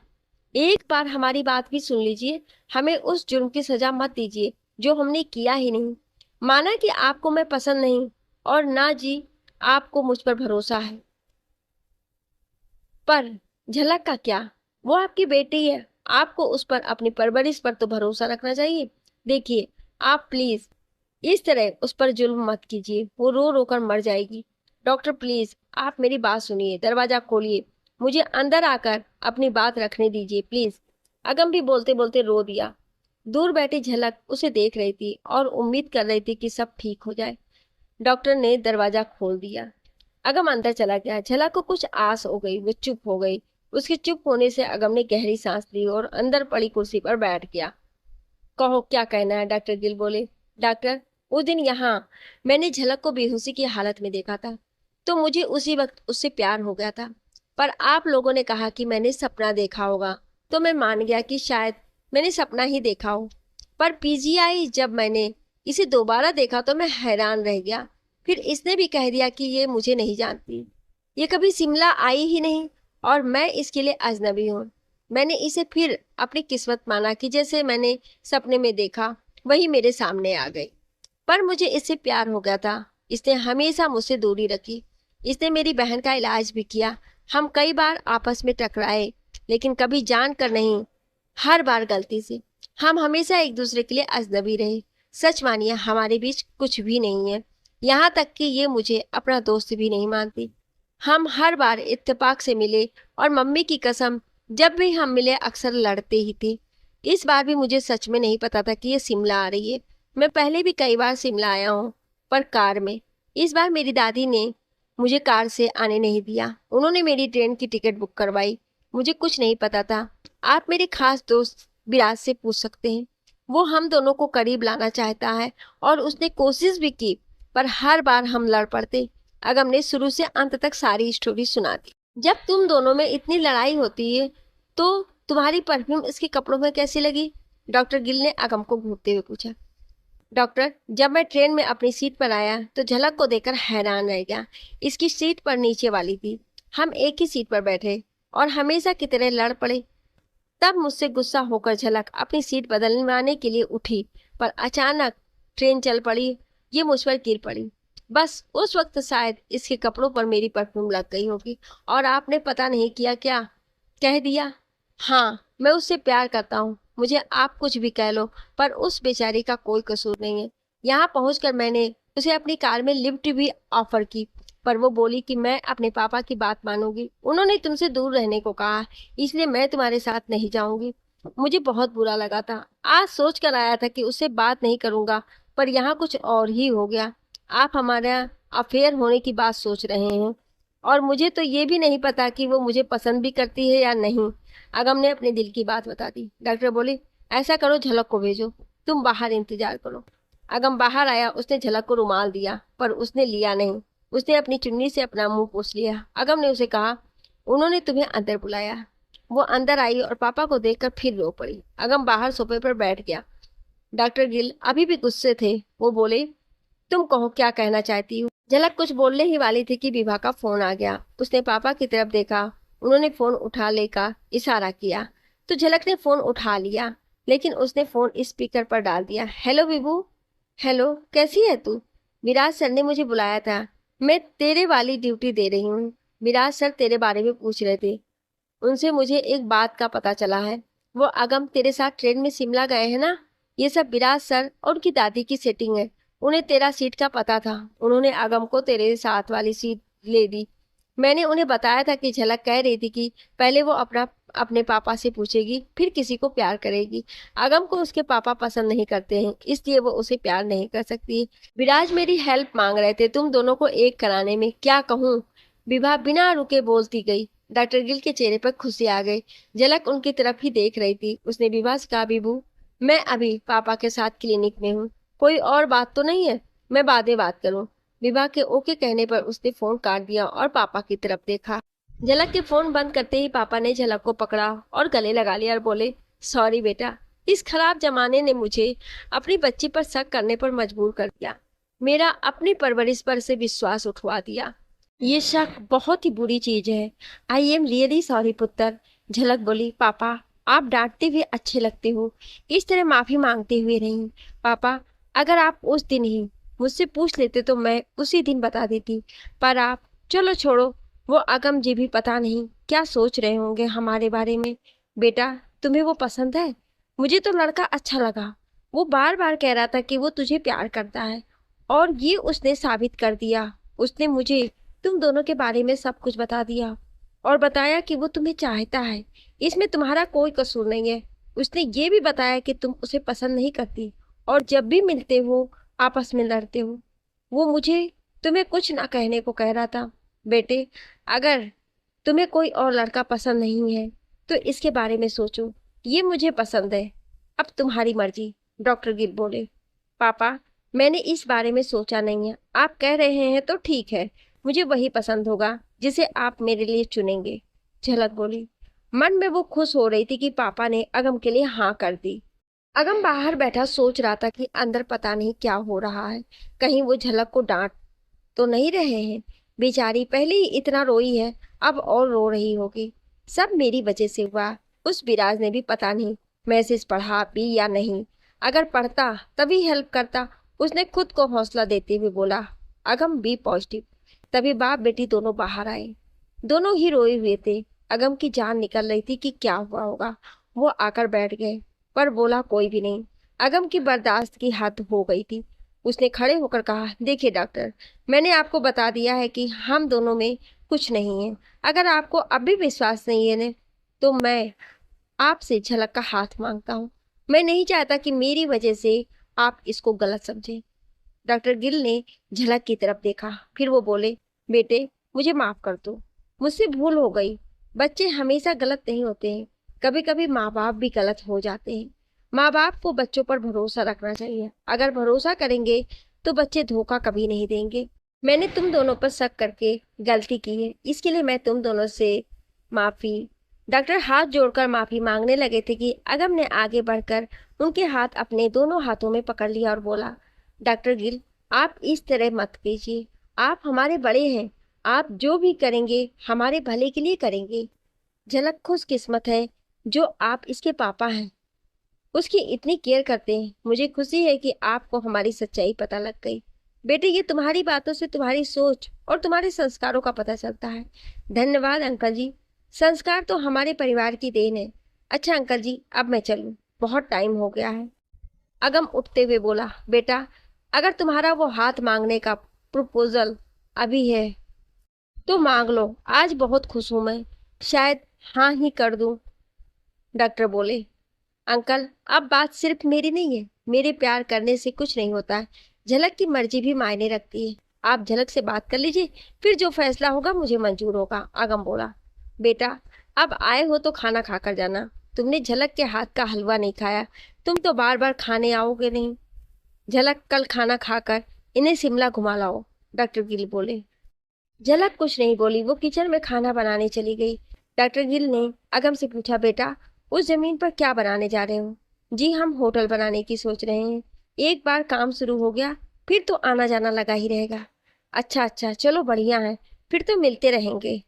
एक बार हमारी बात भी सुन लीजिए। हमें उस जुर्म की सजा मत दीजिए जो हमने किया ही नहीं। माना कि आपको मैं पसंद नहीं और ना जी आपको मुझ पर भरोसा है, पर झलक का क्या? वो आपकी बेटी है, आपको उस पर अपनी परवरिश पर तो भरोसा रखना चाहिए। देखिए, आप प्लीज इस तरह उस पर जुल्म मत कीजिए, वो रो रो कर मर जाएगी। डॉक्टर प्लीज आप मेरी बात सुनिए, दरवाजा खोलिए, मुझे अंदर आकर अपनी बात रखने दीजिए प्लीज। अगम भी बोलते बोलते रो दिया। दूर बैठी झलक उसे देख रही थी और उम्मीद कर रही थी कि सब ठीक हो जाए। डॉक्टर ने दरवाजा खोल दिया। अगम अंदर चला गया। झलक को कुछ आस हो गई, वो चुप हो गई। उसके चुप होने से अगम ने गहरी सांस ली और अंदर पड़ी कुर्सी पर बैठ गया। कहो क्या कहना है? डॉक्टर गिल बोले। डॉक्टर, उस दिन यहाँ मैंने झलक को बेहोशी की हालत में देखा था, तो मुझे उसी वक्त उससे प्यार हो गया था। पर आप लोगों ने कहा कि मैंने सपना देखा होगा, तो मैं मान गया कि शायद मैंने सपना ही देखा हो। पर पीजीआई जब मैंने इसे दोबारा देखा तो मैं हैरान रह गया। फिर इसने भी कह दिया कि ये मुझे नहीं जानती, ये कभी शिमला आई ही नहीं और मैं इसके लिए अजनबी हूँ। मैंने इसे फिर अपनी किस्मत माना कि जैसे मैंने सपने में देखा वही मेरे सामने आ गई। पर मुझे इससे प्यार हो गया था। इसने हमेशा मुझसे दूरी रखी। इसने मेरी बहन का इलाज भी किया। हम कई बार आपस में टकराए, लेकिन कभी जान कर नहीं, हर बार गलती से। हम हमेशा एक दूसरे के लिए अजनबी रहे। सच मानिए हमारे बीच कुछ भी नहीं है, यहाँ तक कि ये मुझे अपना दोस्त भी नहीं मानती। हम हर बार इत्तेफाक से मिले और मम्मी की कसम जब भी हम मिले अक्सर लड़ते ही थे। इस बार भी मुझे सच में नहीं पता था कि ये शिमला आ रही है। मैं पहले भी कई बार शिमला आया हूँ, पर कार में। इस बार मेरी दादी ने मुझे कार से आने नहीं दिया। उन्होंने मेरी ट्रेन की टिकट बुक करवाई। मुझे कुछ नहीं पता था। आप मेरे खास दोस्त विराज से पूछ सकते हैं। वो हम दोनों को करीब लाना चाहता है और उसने कोशिश भी की, पर हर बार हम लड़ पड़ते। अगम ने शुरू से अंत तक सारी स्टोरी सुना दी। जब तुम दोनों में इतनी लड़ाई होती है तो तुम्हारी परफ्यूम इसके कपड़ों में कैसी लगी? डॉक्टर गिल ने अगम को घूरते हुए पूछा। डॉक्टर, जब मैं ट्रेन में अपनी सीट पर आया तो झलक को देखकर हैरान रह गया। इसकी सीट पर नीचे वाली थी। हम एक ही सीट पर बैठे और हमेशा की तरह लड़ पड़े। तब मुझसे गुस्सा होकर झलक अपनी सीट बदलवाने के लिए उठी, पर अचानक ट्रेन चल पड़ी। ये मुझ पर गिर पड़ी। बस उस वक्त शायद इसके कपड़ों पर मेरी परफ्यूम लग गई होगी और आपने पता नहीं किया क्या कह दिया। हाँ, मैं उससे प्यार करता हूँ, मुझे आप कुछ भी कह लो, पर उस बेचारी का कोई कसूर नहीं है। यहाँ पहुंचकर मैंने उसे अपनी कार में लिफ्ट भी ऑफर की, पर वो बोली कि मैं अपने पापा की बात मानूंगी। उन्होंने तुमसे दूर रहने को कहा, इसलिए मैं तुम्हारे साथ नहीं जाऊंगी। मुझे बहुत बुरा लगा था। आज सोच कर आया था कि उससे बात नहीं करूंगा, पर यहाँ कुछ और ही हो गया। आप हमारा अफेयर होने की बात सोच रहे हैं और मुझे तो ये भी नहीं पता कि वो मुझे पसंद भी करती है या नहीं। अगम ने अपने दिल की बात बता दी। डॉक्टर बोले, ऐसा करो, झलक को भेजो, तुम बाहर इंतजार करो। अगम बाहर आया। उसने झलक को रुमाल दिया, पर उसने लिया नहीं। उसने अपनी चुन्नी से अपना मुंह पोंछ लिया। अगम ने उसे कहा, उन्होंने तुम्हें अंदर बुलाया। वो अंदर आई और पापा को देखकर फिर रो पड़ी। अगम बाहर सोफे पर बैठ गया। डॉक्टर गिल अभी भी गुस्से थे। वो बोले, तुम कहो क्या कहना चाहती हो? झलक कुछ बोलने ही वाली थी कि विभा का फोन आ गया। उसने पापा की तरफ देखा। उन्होंने फोन उठा लेकर इशारा किया तो झलक ने फोन उठा लिया, लेकिन उसने फोन स्पीकर पर डाल दिया। हेलो विभू। हेलो, कैसी है तू? विराज सर ने मुझे बुलाया था, मैं तेरे वाली ड्यूटी दे रही हूँ। विराज सर तेरे बारे में पूछ रहे थे। उनसे मुझे एक बात का पता चला है। वो अगम तेरे साथ ट्रेन में शिमला गए हैं ना? ये सब विराज सर और उनकी दादी की सेटिंग है। उन्हें तेरा सीट का पता था। उन्होंने अगम को तेरे साथ वाली सीट ले दी। मैंने उन्हें बताया था कि झलक कह रही थी कि पहले वो अपने पापा से पूछेगी, फिर किसी को प्यार करेगी। अगम को उसके पापा पसंद नहीं करते हैं, इसलिए वो उसे प्यार नहीं कर सकती। विराज मेरी हेल्प मांग रहे थे तुम दोनों को एक कराने में। क्या कहूँ? विभा बिना रुके बोलती गई। डॉक्टर गिल के चेहरे पर खुशी आ गई। झलक उनकी तरफ ही देख रही थी। उसने विभा से कहा, विभू मैं अभी पापा के साथ क्लिनिक में हूँ, कोई और बात तो नहीं है? मैं बाद में बात करूँ। विभा के ओके कहने पर उसने फोन काट दिया और पापा की तरफ देखा। झलक के फोन बंद करते ही पापा ने झलक को पकड़ा और गले लगा लिया और बोले, सॉरी बेटा, इस खराब जमाने ने मुझे अपनी बच्ची पर शक करने पर मजबूर कर दिया। मेरा अपनी परवरिश पर से विश्वास उठवा दिया। ये शक बहुत ही बुरी चीज है। आई एम रियली सॉरी पुत्र। झलक बोली, पापा आप डांटते हुए अच्छे लगते हो, इस तरह माफी मांगते हुए नहीं। पापा अगर आप उस दिन ही मुझसे पूछ लेते तो मैं उसी दिन बता देती, पर आप, चलो छोड़ो। वो अगम जी भी पता नहीं क्या सोच रहे होंगे हमारे बारे में। बेटा तुम्हें वो पसंद है? मुझे तो लड़का अच्छा लगा। वो बार बार कह रहा था कि वो तुझे प्यार करता है, और ये उसने साबित कर दिया। उसने मुझे तुम दोनों के बारे में सब कुछ बता दिया, और बताया कि वो तुम्हें चाहता है। इसमें तुम्हारा कोई कसूर नहीं है। उसने ये भी बताया कि तुम उसे पसंद नहीं करती, और जब भी मिलते हो आपस में लड़ते हो। वो मुझे तुम्हें कुछ ना कहने को कह रहा था। बेटे अगर तुम्हें कोई और लड़का पसंद नहीं है तो इसके बारे में सोचो। ये मुझे पसंद है, अब तुम्हारी मर्जी। डॉक्टर गिल बोले, पापा मैंने इस बारे में सोचा नहीं है। आप कह रहे हैं तो ठीक है, मुझे वही पसंद होगा जिसे आप मेरे लिए चुनेंगे। झलक बोली। मन में वो खुश हो रही थी कि पापा ने अगम के लिए हाँ कर दी। अगम बाहर बैठा सोच रहा था कि अंदर पता नहीं क्या हो रहा है। कहीं वो झलक को डांट तो नहीं रहे हैं? बेचारी पहले ही इतना रोई है, अब और रो रही होगी। सब मेरी वजह से हुआ। उस विराज ने भी पता नहीं मैसेज पढ़ा भी या नहीं। अगर पढ़ता तभी हेल्प करता। उसने खुद को हौसला देते हुए बोला, अगम बी पॉजिटिव। तभी बाप बेटी दोनों बाहर आए। दोनों ही रोए हुए थे। अगम की जान निकल रही थी कि क्या हुआ होगा। वो आकर बैठ गए, पर बोला कोई भी नहीं। अगम की बर्दाश्त की हद हो गई थी। उसने खड़े होकर कहा, देखिए डॉक्टर, मैंने आपको बता दिया है कि हम दोनों में कुछ नहीं है। अगर आपको अब भी विश्वास नहीं है न, तो मैं आपसे झलक का हाथ मांगता हूँ। मैं नहीं चाहता कि मेरी वजह से आप इसको गलत समझें। डॉक्टर गिल ने झलक की तरफ देखा, फिर वो बोले, बेटे मुझे माफ कर दो, मुझसे भूल हो गई। बच्चे हमेशा गलत नहीं होते हैं, कभी कभी माँ बाप भी गलत हो जाते हैं। माँ बाप को बच्चों पर भरोसा रखना चाहिए। अगर भरोसा करेंगे तो बच्चे धोखा कभी नहीं देंगे। मैंने तुम दोनों पर शक करके गलती की है, इसके लिए मैं तुम दोनों से माफी। डॉक्टर हाथ जोड़कर माफी मांगने लगे थे कि अगम ने आगे बढ़कर उनके हाथ अपने दोनों हाथों में पकड़ लिया और बोला, डॉक्टर गिल आप इस तरह मत कीजिए। आप हमारे बड़े हैं, आप जो भी करेंगे हमारे भले के लिए करेंगे। झलक खुशकिस्मत है जो आप इसके पापा हैं, उसकी इतनी केयर करते हैं। मुझे खुशी है कि आपको हमारी सच्चाई पता लग गई। बेटे ये तुम्हारी बातों से तुम्हारी सोच और तुम्हारे संस्कारों का पता चलता है। धन्यवाद अंकल जी, संस्कार तो हमारे परिवार की देन है। अच्छा अंकल जी अब मैं चलूं, बहुत टाइम हो गया है। अगम उठते हुए बोला, बेटा अगर तुम्हारा वो हाथ मांगने का प्रपोजल अभी है तो मांग लो। आज बहुत खुश हूं मैं, शायद हाँ ही कर दूं। डॉक्टर बोले, अंकल अब बात सिर्फ मेरी नहीं है। मेरे प्यार करने से कुछ नहीं होता है, झलक की मर्जी भी मायने रखती है। आप झलक से बात कर लीजिए, फिर जो फैसला होगा मुझे मंजूर होगा। अगम बोला, बेटा अब आए हो तो खाना खाकर जाना। तुमने झलक के हाथ का हलवा नहीं खाया, तुम तो बार बार खाने आओगे नहीं। झलक कल खाना खाकर इन्हें शिमला घुमा लाओ। डॉक्टर गिल बोले। झलक कुछ नहीं बोली, वो किचन में खाना बनाने चली गई। डॉक्टर गिल ने अगम से पूछा, बेटा उस जमीन पर क्या बनाने जा रहे हो? जी हम होटल बनाने की सोच रहे हैं। एक बार काम शुरू हो गया फिर तो आना जाना लगा ही रहेगा। अच्छा अच्छा चलो बढ़िया है, फिर तो मिलते रहेंगे।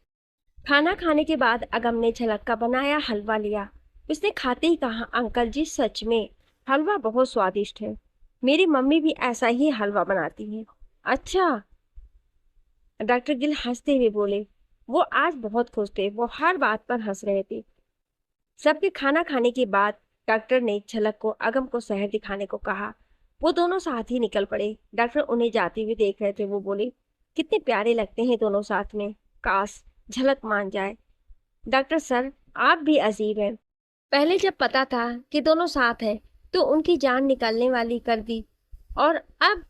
खाना खाने के बाद अगम ने झलक का बनाया हलवा लिया। उसने खाते ही कहा, अंकल जी सच में हलवा बहुत स्वादिष्ट है। मेरी मम्मी भी ऐसा ही हलवा बनाती है। अच्छा, डॉक्टर गिल हंसते हुए बोले। वो आज बहुत खुश थे, वो हर बात पर हंस रहे थे। सबके खाना खाने के बाद डॉक्टर ने झलक को अगम को शहर दिखाने को कहा। वो दोनों साथ ही निकल पड़े। डॉक्टर उन्हें जाते हुए देख रहे थे। वो बोले, कितने प्यारे लगते हैं दोनों साथ में, काश झलक मान जाए। डॉक्टर सर आप भी अजीब हैं। पहले जब पता था कि दोनों साथ हैं तो उनकी जान निकालने वाली कर दी, और अब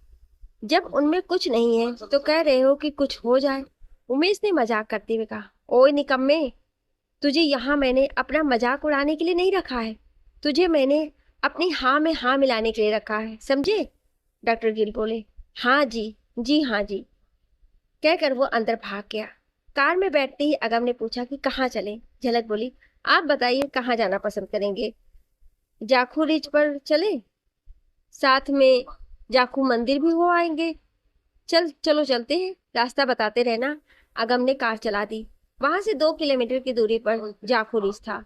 जब उनमें कुछ नहीं है तो कह रहे हो कि कुछ हो जाए। उमेश ने मजाक करते हुए कहा, ओए निकम्मे, तुझे यहाँ मैंने अपना मजाक उड़ाने के लिए नहीं रखा है, तुझे मैंने अपनी हाँ में हाँ मिलाने के लिए रखा है, समझे? डॉक्टर गिल बोले, हाँ जी हाँ जी कहकर वो अंदर भाग गया। कार में बैठते ही अगम ने पूछा कि कहाँ चले? झलक बोली, आप बताइए कहाँ जाना पसंद करेंगे? जाखू रिच पर चले, साथ में जाखू मंदिर भी हो आएंगे। चलो चलते हैं, रास्ता बताते रहना। अगम ने कार चला दी। वहां से 2 किलोमीटर की दूरी पर जाखू था।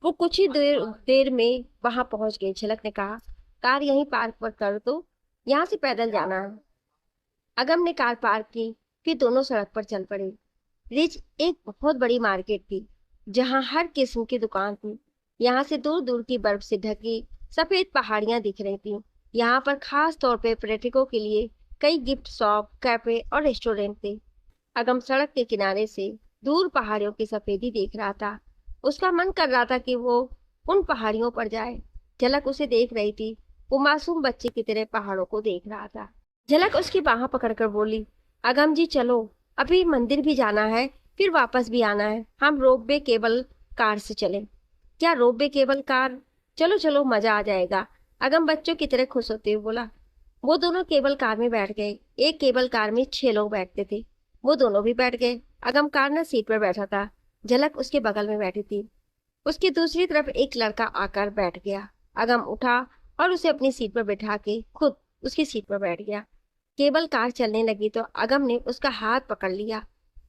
वो कुछ ही देर देर में वहां पहुंच गए। झलक ने कहा, कार यहीं पार्क पर कर दो, यहाँ से पैदल जाना है। अगम ने कार पार्क की, फिर दोनों सड़क पर चल पड़े। रिच एक बहुत बड़ी मार्केट थी, जहां हर किस्म की दुकान थी। यहाँ से दूर दूर की बर्फ से ढकी सफेद पहाड़ियां दिख रही थी। यहाँ पर खास तौर पे पर्यटकों के लिए कई गिफ्ट शॉप, कैफे और रेस्टोरेंट थे। अगम सड़क के किनारे से दूर पहाड़ियों की सफेदी देख रहा था। उसका मन कर रहा था कि वो उन पहाड़ियों पर जाए। झलक उसे देख रही थी। वो मासूम बच्चे की तरह पहाड़ों को देख रहा था। झलक उसकी बाह पकड़कर बोली, अगम जी चलो, अभी मंदिर भी जाना है, फिर वापस भी आना है। हम रोपवे केबल कार से चलें। क्या रोपवे केबल कार? चलो चलो, मजा आ जाएगा। अगम बच्चों की तरह खुश होते हुए बोला। वो दोनों केबल कार में बैठ गए। एक केबल कार में 6 लोग बैठते थे। वो दोनों भी बैठ गए। अगम कार न सीट पर बैठा था। झलक उसके बगल में बैठी थी। उसकी दूसरी तरफ एक लड़का आकर बैठ गया। अगम उठा और उसे अपनी सीट पर बैठा के खुद उसकी सीट पर बैठ गया। केबल कार चलने लगी तो अगम ने उसका हाथ पकड़ लिया।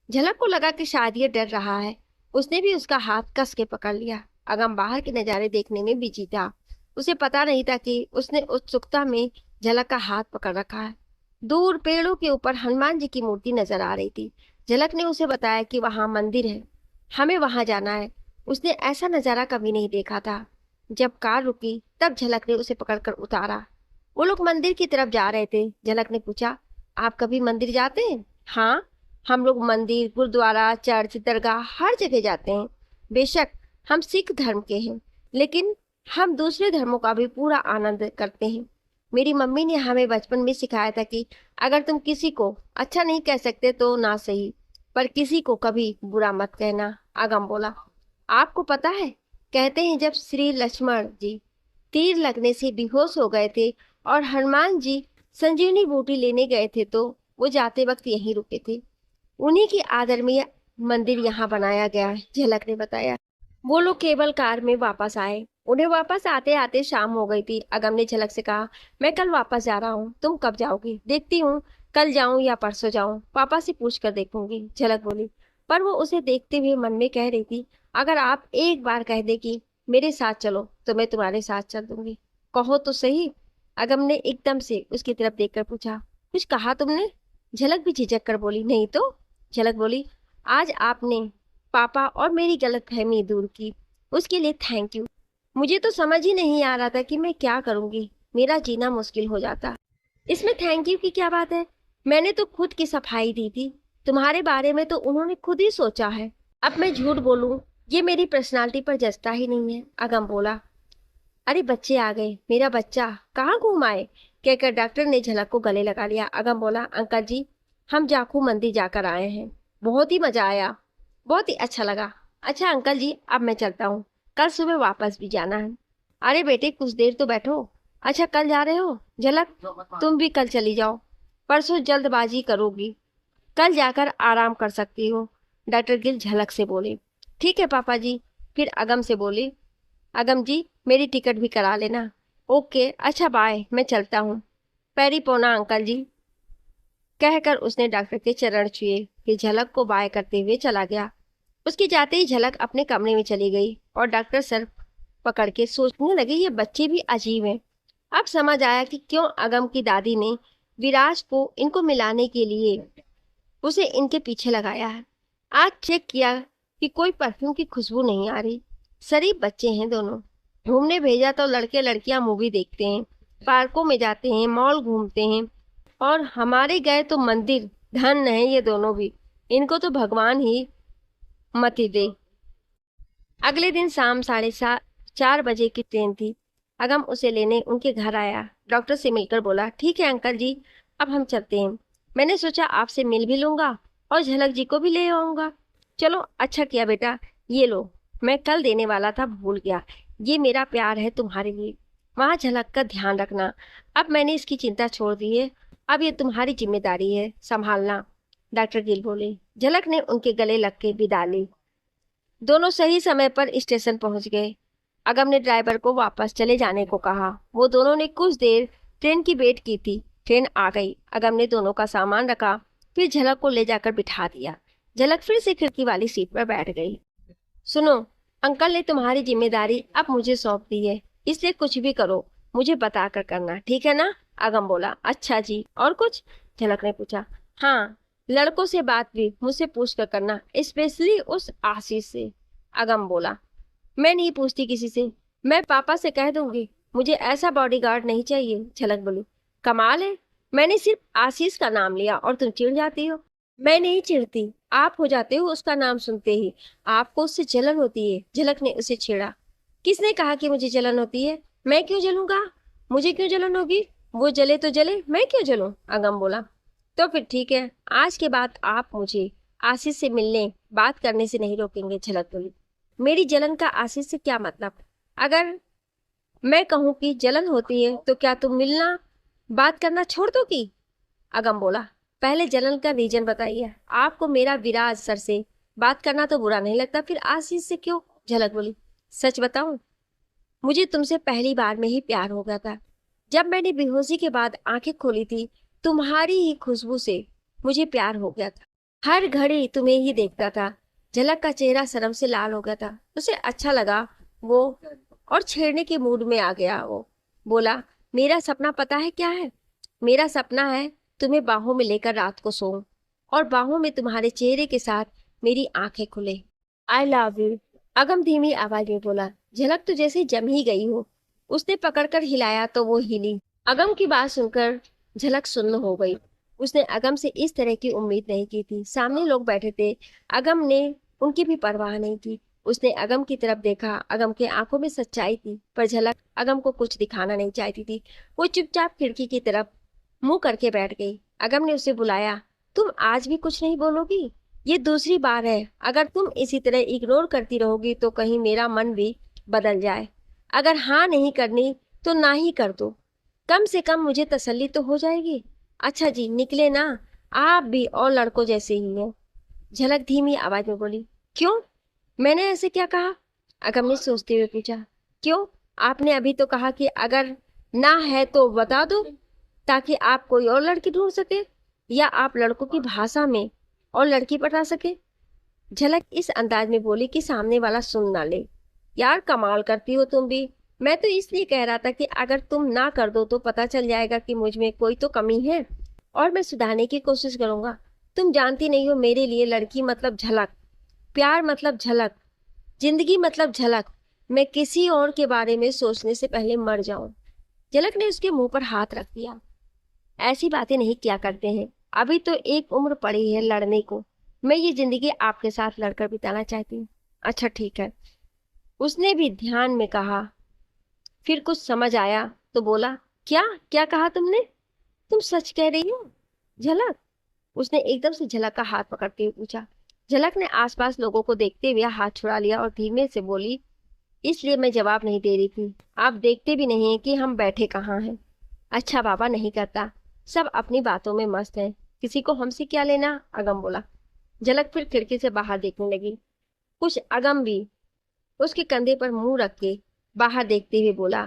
झलक को लगा कि शायद ये डर रहा है। उसने भी उसका हाथ कस के पकड़ लिया। अगम बाहर के नजारे देखने में बिजी था। उसे पता नहीं था कि उसने उत्सुकता में झलक का हाथ पकड़ रखा है। दूर पेड़ों के ऊपर हनुमान जी की मूर्ति नजर आ रही थी। झलक ने उसे बताया कि वहां मंदिर है, हमें वहां जाना है। उसने ऐसा नजारा कभी नहीं देखा था। जब कार रुकी तब झलक ने उसे पकड़कर उतारा। वो लोग मंदिर की तरफ जा रहे थे। झलक ने पूछा, आप कभी मंदिर जाते हैं? हाँ, हम लोग मंदिर, गुरुद्वारा, चर्च, दरगाह हर जगह जाते हैं। बेशक हम सिख धर्म के हैं, लेकिन हम दूसरे धर्मों का भी पूरा आनंद करते हैं। मेरी मम्मी ने हमें बचपन में सिखाया था कि अगर तुम किसी को अच्छा नहीं कह सकते तो ना सही, पर किसी को कभी बुरा मत कहना। आगम बोला, आपको पता है, कहते हैं जब श्री लक्ष्मण जी तीर लगने से बेहोश हो गए थे और हनुमान जी संजीवनी बूटी लेने गए थे तो वो जाते वक्त यहीं रुके थे। उन्हीं की आदर में यह मंदिर यहाँ बनाया गया है, झलक ने बताया। वो लोग केबल कार में वापस आए। उन्हें वापस आते आते शाम हो गई थी। अगम ने झलक से कहा, मैं कल वापस जा रहा हूँ, तुम कब जाओगी? देखती हूँ, कल जाऊं या परसों जाऊं, पापा से पूछ कर देखूंगी, झलक बोली। पर वो उसे देखते हुए मन में कह रही थी, अगर आप एक बार कह दे कि मेरे साथ चलो तो मैं तुम्हारे साथ चल दूंगी। कहो तो सही। अगम ने एकदम से उसकी तरफ देखकर पूछा, कुछ कहा तुमने? झलक भी झिझक कर बोली, नहीं तो। झलक बोली, आज आपने पापा और मेरी गलतफहमी दूर की, उसके लिए थैंक यू। मुझे तो समझ ही नहीं आ रहा था कि मैं क्या करूंगी, मेरा जीना मुश्किल हो जाता। इसमें थैंक यू की क्या बात है? मैंने तो खुद की सफाई दी थी। तुम्हारे बारे में तो उन्होंने खुद ही सोचा है। अब मैं झूठ बोलूं, ये मेरी पर्सनालिटी पर जचता ही नहीं है। अगम बोला, अरे बच्चे आ गए, मेरा बच्चा कहाँ घूम आए, कहकर डॉक्टर ने झलक को गले लगा लिया। अगम बोला, अंकल जी, हम जाखू मंदिर जाकर आए हैं, बहुत ही मजा आया, बहुत ही अच्छा लगा। अच्छा अंकल जी, अब मैं चलता हूँ, कल सुबह वापस भी जाना है। अरे बेटे, कुछ देर तो बैठो। अच्छा, कल जा रहे हो? झलक, तुम भी कल चली जाओ, परसों जल्दबाजी करोगी, कल जाकर आराम कर सकती हो। डॉक्टर गिल झलक से बोले। ठीक है पापा जी। फिर अगम से बोली, अगम जी, मेरी टिकट भी करा लेना। ओके, अच्छा बाय, मैं चलता हूँ। पैरी पोना अंकल जी, कहकर उसने डॉक्टर के चरण छुए, फिर झलक को बाय करते हुए चला गया। उसके जाते ही झलक अपने कमरे में चली गई और डॉक्टर सर पकड़ के सोचने लगे, ये बच्चे भी अजीब हैं। अब समझ आया कि क्यों अगम की दादी ने विराज को इनको मिलाने के लिए उसे इनके पीछे लगाया है। आज चेक किया कि कोई परफ्यूम की खुशबू नहीं आ रही। शरीफ बच्चे हैं दोनों। घूमने भेजा तो लड़के लड़कियां मूवी देखते हैं, पार्कों में जाते हैं, मॉल घूमते हैं, और हमारे गए तो मंदिर। धन है ये दोनों भी, इनको तो भगवान ही मति दे। अगले दिन शाम 4:30 बजे की ट्रेन थी। अगम उसे लेने उनके घर आया। डॉक्टर से मिलकर बोला, ठीक है अंकल जी, अब हम चलते हैं। मैंने सोचा आपसे मिल भी लूंगा और झलक जी को भी ले आऊंगा। चलो, अच्छा किया बेटा, ये लो, मैं कल देने वाला था, भूल गया। ये मेरा प्यार है तुम्हारे लिए। वहां झलक का ध्यान रखना। अब मैंने इसकी चिंता छोड़ दी है, अब ये तुम्हारी जिम्मेदारी है, संभालना। डॉक्टर गिल बोले। झलक ने उनके गले लग के विदा ली। दोनों सही समय पर स्टेशन पहुंच गए। अगम ने ड्राइवर को वापस चले जाने को कहा। वो दोनों ने कुछ देर ट्रेन की वेट की थी। ट्रेन आ गई। अगम ने दोनों का सामान रखा, फिर झलक को ले जाकर बिठा दिया। झलक फिर से खिड़की वाली सीट पर बैठ गई। सुनो, अंकल ने तुम्हारी जिम्मेदारी अब मुझे सौंप दी है, इसलिए कुछ भी करो मुझे बता कर करना, ठीक है ना? अगम बोला। अच्छा जी, और कुछ? झलक ने पूछा। हाँ, लड़कों से बात भी मुझसे पूछ कर करना, स्पेशली उस आशीष से। अगम बोला। मैं नहीं पूछती किसी से, मैं पापा से कह दूंगी। मुझे ऐसा बॉडीगार्ड नहीं चाहिए। झलक बोली। कमाल है, मैंने सिर्फ आशीष का नाम लिया और तुम चिढ़ जाती हो। मैं नहीं चिढ़ती, आप हो जाते हो उसका नाम सुनते ही। आपको उससे जलन होती है। झलक ने उसे छेड़ा। किसने कहा कि मुझे जलन होती है? मैं क्यों जलूंगा? मुझे क्यों जलन होगी? वो जले तो जले, मैं क्यों जलूं? अगम बोला। तो फिर ठीक है, आज के बाद आप मुझे आशीष से मिलने बात करने से नहीं रोकेंगे। झलक बोली। मेरी जलन का आशीष से क्या मतलब? अगर मैं कहूं कि जलन होती है तो क्या तुम मिलना बात करना छोड़ दोगी? अगम बोला। पहले जलन का रीजन बताइए। आपको मेरा विराज सर से बात करना तो बुरा नहीं लगता, फिर आशीष से क्यों? झलक बोली। सच बताऊं, मुझे तुमसे पहली बार में ही प्यार हो गया था। जब मैंने बेहोशी के बाद आंखें खोली थी, तुम्हारी ही खुशबू से मुझे प्यार हो गया था। हर घड़ी तुम्हें ही देखता था। झलक का चेहरा शर्म से लाल हो गया था। उसे अच्छा लगा वो, और छेड़ने के मूड में आ गया वो। बोला, मेरा सपना पता है क्या है? मेरा सपना है तुम्हें बाहों में लेकर रात को सोऊं और बाहों में तुम्हारे चेहरे के साथ मेरी आंखें खुले। I love you. अगम धीमी आवाज में बोला। झलक तो जैसे जम ही गई हो। उसने पकड़कर हिलाया तो वो हिली। अगम की बात सुनकर झलक सुन्न हो गई। उसने अगम से इस तरह की उम्मीद नहीं की थी। सामने लोग बैठे थे, अगम ने उनकी भी परवाह नहीं की। उसने अगम की तरफ देखा। अगम के आंखों में सच्चाई थी, पर झलक अगम को कुछ दिखाना नहीं चाहती थी। वो चुपचाप खिड़की की तरफ मुंह करके बैठ गई। अगम ने उसे बुलाया। तुम आज भी कुछ नहीं बोलोगी? ये दूसरी बार है। अगर तुम इसी तरह इग्नोर करती रहोगी तो कहीं मेरा मन भी बदल जाए। अगर हाँ नहीं करनी तो ना ही कर दो, कम से कम मुझे तसल्ली तो हो जाएगी। अच्छा जी, निकले ना, आप भी और लड़कों जैसे ही हैं। झलक धीमी आवाज में बोली। क्यों? मैंने ऐसे क्या कहा? अगम ने सोचते हुए पूछा। क्यों? आपने अभी तो कहा कि अगर ना है तो बता दो, ताकि आप कोई और लड़की ढूंढ सके, या आप लड़कों की भाषा में और लड़की पटा सके। झलक इस अंदाज में बोली कि सामने वाला सुन ना ले। यार कमाल करती हो तुम भी। मैं तो इसलिए कह रहा था कि अगर तुम ना कर दो तो पता चल जाएगा कि मुझ में कोई तो कमी है और मैं सुधारने की कोशिश करूंगा। तुम जानती नहीं हो, मेरे लिए लड़की मतलब झलक, प्यार मतलब झलक, जिंदगी मतलब झलक। मैं किसी और के बारे में सोचने से पहले मर जाऊं। झलक ने उसके मुंह पर हाथ रख दिया। ऐसी बातें नहीं किया करते हैं, अभी तो एक उम्र पड़ी है लड़ने को। मैं ये जिंदगी आपके साथ लड़कर बिताना चाहती हूँ। अच्छा ठीक है, उसने भी ध्यान में कहा। फिर कुछ समझ आया तो बोला। क्या क्या कहा तुमने? तुम सच कह रही हो झलक? उसने एकदम से झलक का हाथ पकड़ते हुए पूछा। झलक ने आसपास लोगों को देखते हुए हाथ छुड़ा लिया और धीमे से बोली। इसलिए मैं जवाब नहीं दे रही थी। आप देखते भी नहीं हैं कि हम बैठे कहाँ हैं। अच्छा बाबा नहीं करता, सब अपनी बातों में मस्त हैं, किसी को हमसे क्या लेना? अगम बोला। झलक फिर खिड़की से बाहर देखने लगी। कुछ अगम भी उसके कंधे पर मुंह रख के बाहर देखते हुए बोला।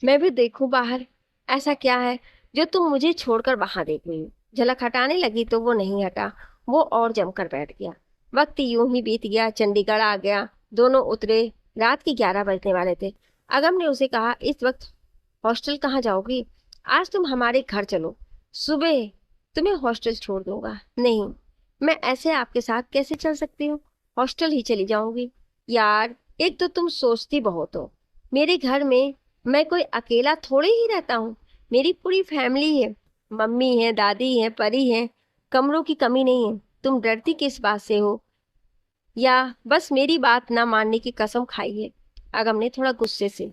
मैं भी देखूं बाहर, ऐसा क्या है जो तुम मुझे छोड़कर वहां देख रही हो? झलक हटाने लगी तो वो नहीं हटा, वो और जमकर बैठ गया। वक्त यूं ही बीत गया। चंडीगढ़ आ गया। दोनों उतरे। रात के 11 बजने वाले थे। अगम ने उसे कहा, इस वक्त हॉस्टल कहाँ जाओगी? आज तुम हमारे घर चलो, सुबह तुम्हें हॉस्टल छोड़ दूंगा। नहीं, मैं ऐसे आपके साथ कैसे चल सकती हूँ? हॉस्टल ही चली जाऊंगी। यार, एक तो तुम सोचती बहुत हो। मेरे घर में मैं कोई अकेला थोड़े ही रहता हूँ, मेरी पूरी फैमिली है। मम्मी है, दादी है, परी है, कमरों की कमी नहीं है। तुम डरती किस बात से हो, या बस मेरी बात ना मानने की कसम खाई है? अगम ने थोड़ा गुस्से से।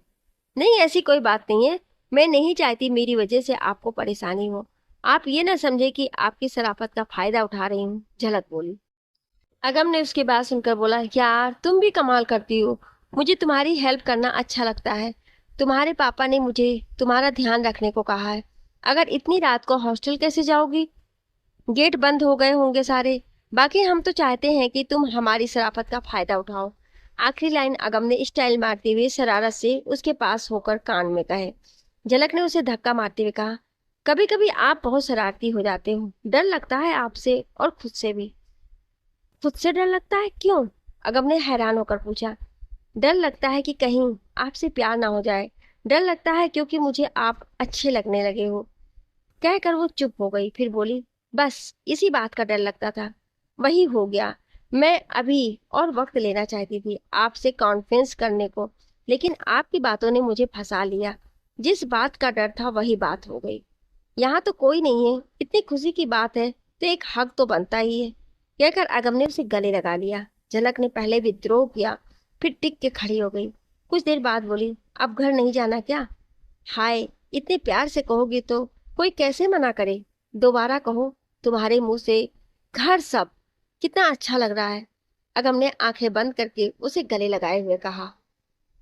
नहीं, ऐसी कोई बात नहीं है। मैं नहीं चाहती मेरी वजह से आपको परेशानी हो। आप ये ना समझे कि आपकी शराफत का फायदा उठा रही हूँ। झलक बोली। अगम ने उसकी बात सुनकर बोला, यार तुम भी कमाल करती हो। मुझे तुम्हारी हेल्प करना अच्छा लगता है। तुम्हारे पापा ने मुझे तुम्हारा ध्यान रखने को कहा है। अगर इतनी रात को हॉस्टल कैसे जाओगी? गेट बंद हो गए होंगे सारे। बाकी हम तो चाहते हैं कि तुम हमारी शराफत का फायदा उठाओ। आखिरी लाइन अगम ने स्टाइल मारते हुए शरारत से उसके पास होकर कान में कहे। झलक ने उसे धक्का मारते हुए कहा, कभी कभी आप बहुत शरारती हो जाते हो, डर लगता है आपसे और खुद से भी। खुद से डर लगता है, क्यों? अगम ने हैरान होकर पूछा। डर लगता है कि कहीं आपसे प्यार ना हो जाए। डर लगता है क्योंकि मुझे आप अच्छे लगने लगे हो। कहकर वो चुप हो गई, फिर बोली, बस इसी बात का डर लगता था, वही हो गया। मैं अभी और वक्त लेना चाहती थी आपसे कॉन्फ्रेंस करने को, लेकिन आपकी बातों ने मुझे फंसा लिया। जिस बात का डर था वही बात हो गई। यहाँ तो कोई नहीं है, इतनी खुशी की बात है तो एक हक तो बनता ही है। कहकर अगम ने उसे गले लगा लिया। झलक ने पहले विद्रोह किया, फिर टिक के खड़ी हो गई। कुछ देर बाद बोली, अब घर नहीं जाना क्या? हाय, इतने प्यार से कहोगी तो कोई कैसे मना करे। दोबारा कहो, तुम्हारे मुंह से घर सब कितना अच्छा लग रहा है। अगम ने आंखें बंद करके उसे गले लगाए हुए कहा।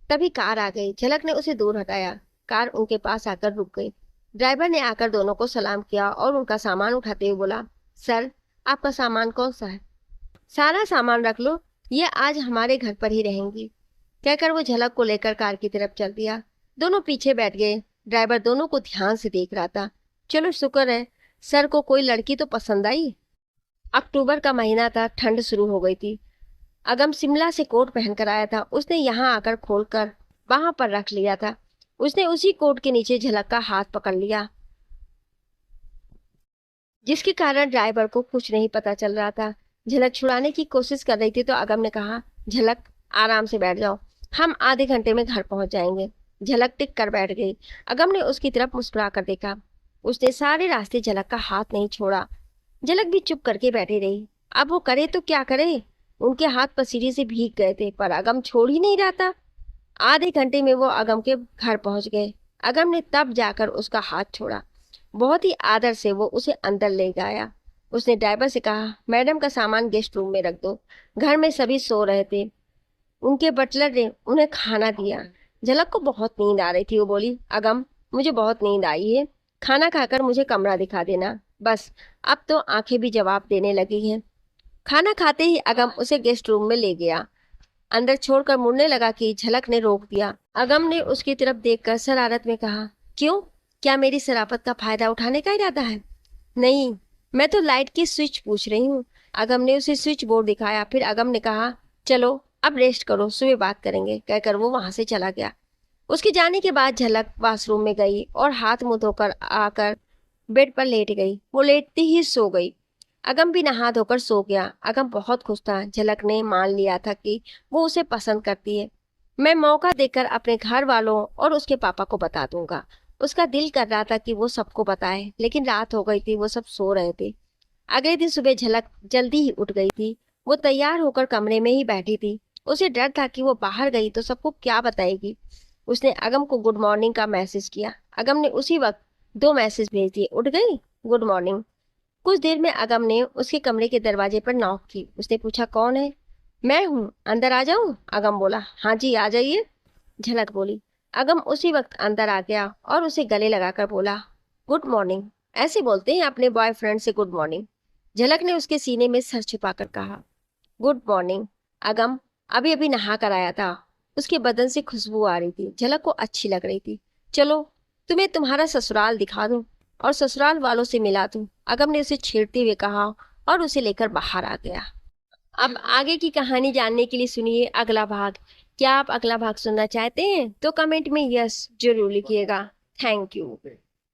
तभी कार आ गई। झलक ने उसे दूर हटाया। कार उनके पास आकर रुक गई। ड्राइवर ने आकर दोनों को सलाम किया और उनका सामान उठाते हुए बोला, सर, आपका सामान कौन सा है? सारा सामान रख लो, ये आज हमारे घर पर ही रहेंगी। कहकर वो झलक को लेकर कार की तरफ चल दिया। दोनों पीछे बैठ गए। ड्राइवर दोनों को ध्यान से देख रहा था। चलो शुक्र है, सर को कोई लड़की तो पसंद आई। अक्टूबर का महीना था, ठंड शुरू हो गई थी। अगम शिमला से कोट पहन कर आया था। उसने यहाँ आकर खोलकर वहां पर रख लिया था। उसने उसी कोट के नीचे झलक का हाथ पकड़ लिया, जिसके कारण ड्राइवर को कुछ नहीं पता चल रहा था। झलक छुड़ाने की कोशिश कर रही थी तो अगम ने कहा, झलक आराम से बैठ जाओ, हम आधे घंटे में घर पहुंच जाएंगे। झलक टिक कर बैठ गई। अगम ने उसकी तरफ मुस्कुरा कर देखा। उसने सारे रास्ते झलक का हाथ नहीं छोड़ा। झलक भी चुप करके बैठी रही। अब वो करे तो क्या करे। उनके हाथ पसीने से भीग गए थे, पर अगम छोड़ ही नहीं रहा था। आधे घंटे में वो अगम के घर पहुंच गए। अगम ने तब जाकर उसका हाथ छोड़ा। बहुत ही आदर से वो उसे अंदर ले गया। उसने ड्राइवर से कहा, मैडम का सामान गेस्ट रूम में रख दो। घर में सभी सो रहे थे। उनके बटलर ने उन्हें खाना दिया। झलक को बहुत नींद आ रही थी। वो बोली, अगम, मुझे बहुत नींद आई है, खाना खाकर मुझे कमरा दिखा देना। बस अब तो आंखें भी जवाब देने लगी हैं। खाना खाते ही अगम उसे गेस्ट रूम में ले गया। अंदर छोड़कर मुड़ने लगा कि झलक ने रोक दिया। अगम ने उसकी तरफ देखकर शरारत में कहा, क्यों, क्या मेरी शराफत का फायदा उठाने का इरादा है? नहीं, मैं तो लाइट की स्विच पूछ रही हूँ। अगम ने उसे स्विच बोर्ड दिखाया। फिर अगम ने कहा, चलो अब रेस्ट करो, सुबह बात करेंगे। कहकर वो वहां से चला गया। उसके जाने के बाद झलक वॉशरूम में गई और हाथ मुंह धोकर आकर बेड पर लेट गई। वो लेटती ही सो गई। अगम भी नहा धोकर सो गया। अगम बहुत खुश था। झलक ने मान लिया था कि वो उसे पसंद करती है। मैं मौका देकर अपने घर वालों और उसके पापा को बता दूंगा। उसका दिल कर रहा था कि वो सबको बताए, लेकिन रात हो गई थी, वो सब सो रहे थे। अगले दिन सुबह झलक जल्दी ही उठ गई थी। वो तैयार होकर कमरे में ही बैठी थी। उसे डर था कि वो बाहर गई तो सबको क्या बताएगी। उसने अगम को गुड मॉर्निंग का मैसेज किया। अगम ने उसी वक्त दो मैसेज भेज दिए, उठ गई, गुड मॉर्निंग। कुछ देर में अगम ने उसके कमरे के दरवाजे पर नॉक की। उसने पूछा, कौन है? मैं हूँ, अंदर आ जाऊं? अगम बोला, हाँ जी आ जाइए। झलक बोली। अगम उसी वक्त अंदर आ गया और उसे गले लगाकर बोला, गुड मॉर्निंग। ऐसे बोलते हैं अपने बॉयफ्रेंड से गुड मॉर्निंग। झलक ने उसके सीने में सर छिपाकर कहा, गुड मॉर्निंग। अगम अभी अभी नहा कर आया था। उसके बदन से खुशबू आ रही थी। झलक को अच्छी लग रही थी। चलो तुम्हें तुम्हारा ससुराल दिखा दूं और ससुराल वालों से मिला दूं। अगम ने उसे छेड़ते हुए कहा और उसे लेकर बाहर आ गया। अब आगे की कहानी जानने के लिए सुनिए अगला भाग। क्या आप अगला भाग सुनना चाहते हैं तो कमेंट में यस जरूर लिखिएगा। Thank you.